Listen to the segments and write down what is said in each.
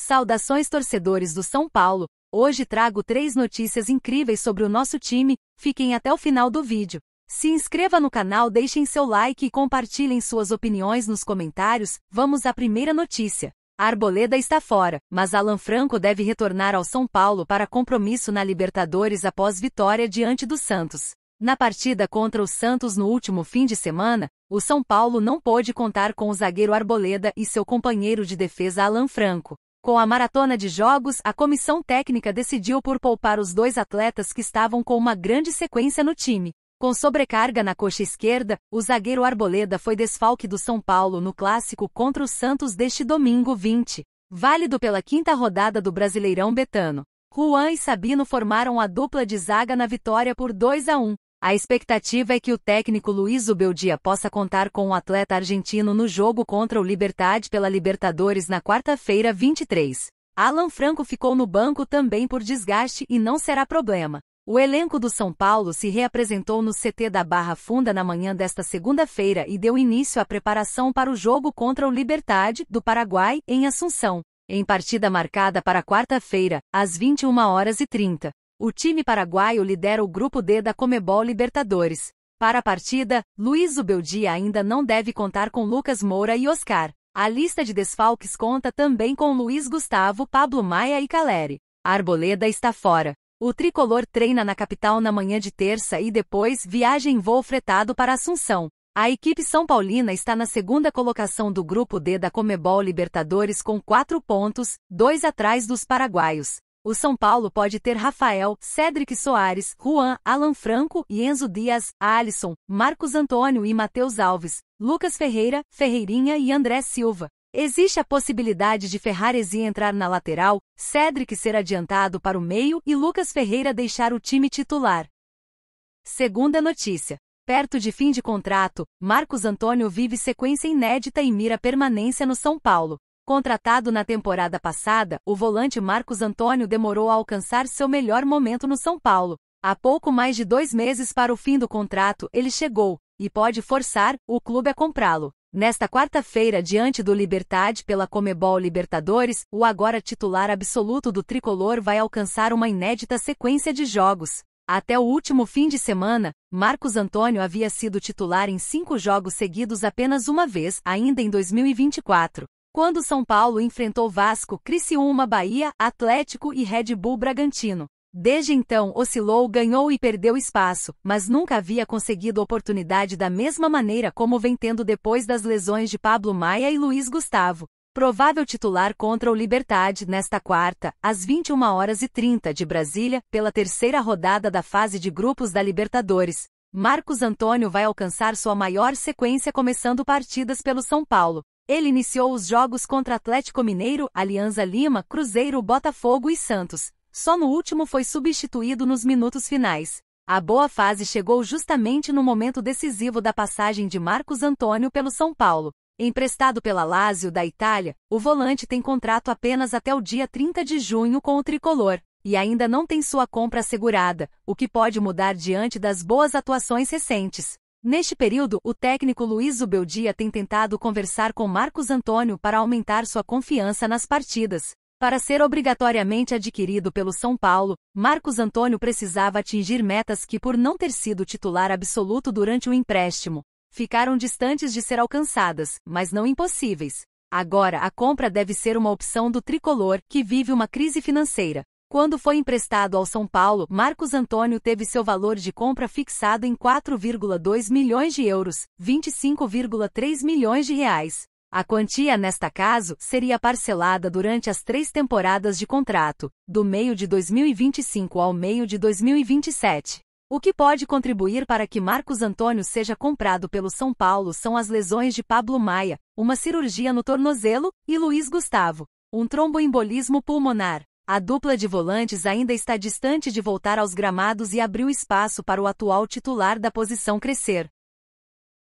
Saudações torcedores do São Paulo, hoje trago 3 notícias incríveis sobre o nosso time, fiquem até o final do vídeo. Se inscreva no canal, deixem seu like e compartilhem suas opiniões nos comentários. Vamos à primeira notícia. Arboleda está fora, mas Alan Franco deve retornar ao São Paulo para compromisso na Libertadores após vitória diante do Santos. Na partida contra o Santos no último fim de semana, o São Paulo não pôde contar com o zagueiro Arboleda e seu companheiro de defesa Alan Franco. Com a maratona de jogos, a comissão técnica decidiu por poupar os 2 atletas que estavam com uma grande sequência no time. Com sobrecarga na coxa esquerda, o zagueiro Arboleda foi desfalque do São Paulo no clássico contra o Santos deste domingo 20, válido pela 5ª rodada do Brasileirão Betano. Juan e Sabino formaram a dupla de zaga na vitória por 2-1. A expectativa é que o técnico Luiz Zubeldia possa contar com o atleta argentino no jogo contra o Libertad pela Libertadores na quarta-feira 23. Alan Franco ficou no banco também por desgaste e não será problema. O elenco do São Paulo se reapresentou no CT da Barra Funda na manhã desta segunda-feira e deu início à preparação para o jogo contra o Libertad, do Paraguai, em Assunção, em partida marcada para quarta-feira, às 21h30. O time paraguaio lidera o Grupo D da Conmebol Libertadores. Para a partida, Luiz Zubeldia ainda não deve contar com Lucas Moura e Oscar. A lista de desfalques conta também com Luiz Gustavo, Pablo Maia e Caleri. Arboleda está fora. O tricolor treina na capital na manhã de terça e depois viaja em voo fretado para Assunção. A equipe são paulina está na 2ª colocação do Grupo D da Conmebol Libertadores com 4 pontos, 2 atrás dos paraguaios. O São Paulo pode ter Rafael, Cédric Soares, Juan, Alan Franco e Enzo Dias, Alisson, Marcos Antônio e Matheus Alves, Lucas Ferreira, Ferreirinha e André Silva. Existe a possibilidade de Ferraresi entrar na lateral, Cédric ser adiantado para o meio e Lucas Ferreira deixar o time titular. Segunda notícia. Perto de fim de contrato, Marcos Antônio vive sequência inédita e mira permanência no São Paulo. Contratado na temporada passada, o volante Marcos Antônio demorou a alcançar seu melhor momento no São Paulo. Há pouco mais de 2 meses para o fim do contrato, ele chegou, e pode forçar o clube a comprá-lo. Nesta quarta-feira, diante do Libertad pela Conmebol Libertadores, o agora titular absoluto do tricolor vai alcançar uma inédita sequência de jogos. Até o último fim de semana, Marcos Antônio havia sido titular em 5 jogos seguidos apenas uma vez, ainda em 2024. Quando o São Paulo enfrentou Vasco, Criciúma, Bahia, Atlético e Red Bull Bragantino. Desde então oscilou, ganhou e perdeu espaço, mas nunca havia conseguido oportunidade da mesma maneira como vem tendo depois das lesões de Pablo Maia e Luiz Gustavo. Provável titular contra o Libertad nesta quarta, às 21h30 de Brasília, pela 3ª rodada da fase de grupos da Libertadores. Marcos Antônio vai alcançar sua maior sequência começando partidas pelo São Paulo. Ele iniciou os jogos contra Atlético Mineiro, Alianza Lima, Cruzeiro, Botafogo e Santos. Só no último foi substituído nos minutos finais. A boa fase chegou justamente no momento decisivo da passagem de Marcos Antônio pelo São Paulo. Emprestado pela Lazio da Itália, o volante tem contrato apenas até o dia 30 de junho com o tricolor, e ainda não tem sua compra assegurada, o que pode mudar diante das boas atuações recentes. Neste período, o técnico Luiz Zubeldia tem tentado conversar com Marcos Antônio para aumentar sua confiança nas partidas. Para ser obrigatoriamente adquirido pelo São Paulo, Marcos Antônio precisava atingir metas que, por não ter sido titular absoluto durante o empréstimo, ficaram distantes de ser alcançadas, mas não impossíveis. Agora, a compra deve ser uma opção do tricolor, que vive uma crise financeira. Quando foi emprestado ao São Paulo, Marcos Antônio teve seu valor de compra fixado em 4,2 milhões de euros, 25,3 milhões de reais. A quantia, nesta caso, seria parcelada durante as 3 temporadas de contrato, do meio de 2025 ao meio de 2027. O que pode contribuir para que Marcos Antônio seja comprado pelo São Paulo são as lesões de Pablo Maia, uma cirurgia no tornozelo, e Luiz Gustavo, um tromboembolismo pulmonar. A dupla de volantes ainda está distante de voltar aos gramados e abriu espaço para o atual titular da posição crescer.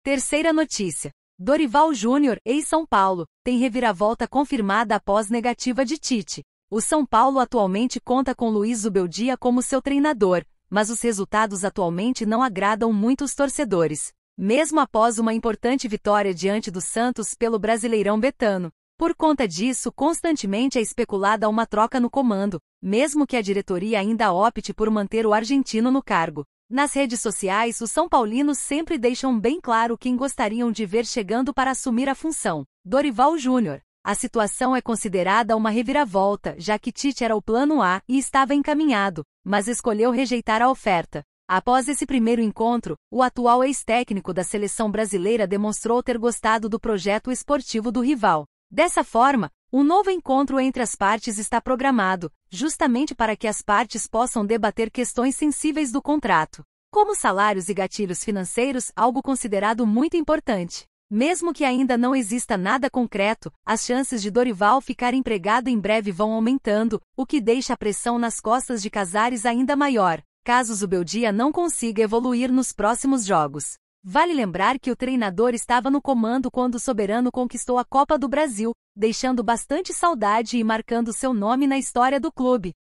Terceira notícia. Dorival Júnior, ex-São Paulo, tem reviravolta confirmada após negativa de Tite. O São Paulo atualmente conta com Luiz Zubeldia como seu treinador, mas os resultados atualmente não agradam muito os torcedores. Mesmo após uma importante vitória diante do Santos pelo Brasileirão Betano. Por conta disso, constantemente é especulada uma troca no comando, mesmo que a diretoria ainda opte por manter o argentino no cargo. Nas redes sociais, os são paulinos sempre deixam bem claro quem gostariam de ver chegando para assumir a função: Dorival Júnior. A situação é considerada uma reviravolta, já que Tite era o plano A e estava encaminhado, mas escolheu rejeitar a oferta. Após esse primeiro encontro, o atual ex-técnico da seleção brasileira demonstrou ter gostado do projeto esportivo do rival. Dessa forma, um novo encontro entre as partes está programado, justamente para que as partes possam debater questões sensíveis do contrato, como salários e gatilhos financeiros, algo considerado muito importante. Mesmo que ainda não exista nada concreto, as chances de Dorival ficar empregado em breve vão aumentando, o que deixa a pressão nas costas de Casares ainda maior, caso Zubeldia não consiga evoluir nos próximos jogos. Vale lembrar que o treinador estava no comando quando o Soberano conquistou a Copa do Brasil, deixando bastante saudade e marcando seu nome na história do clube.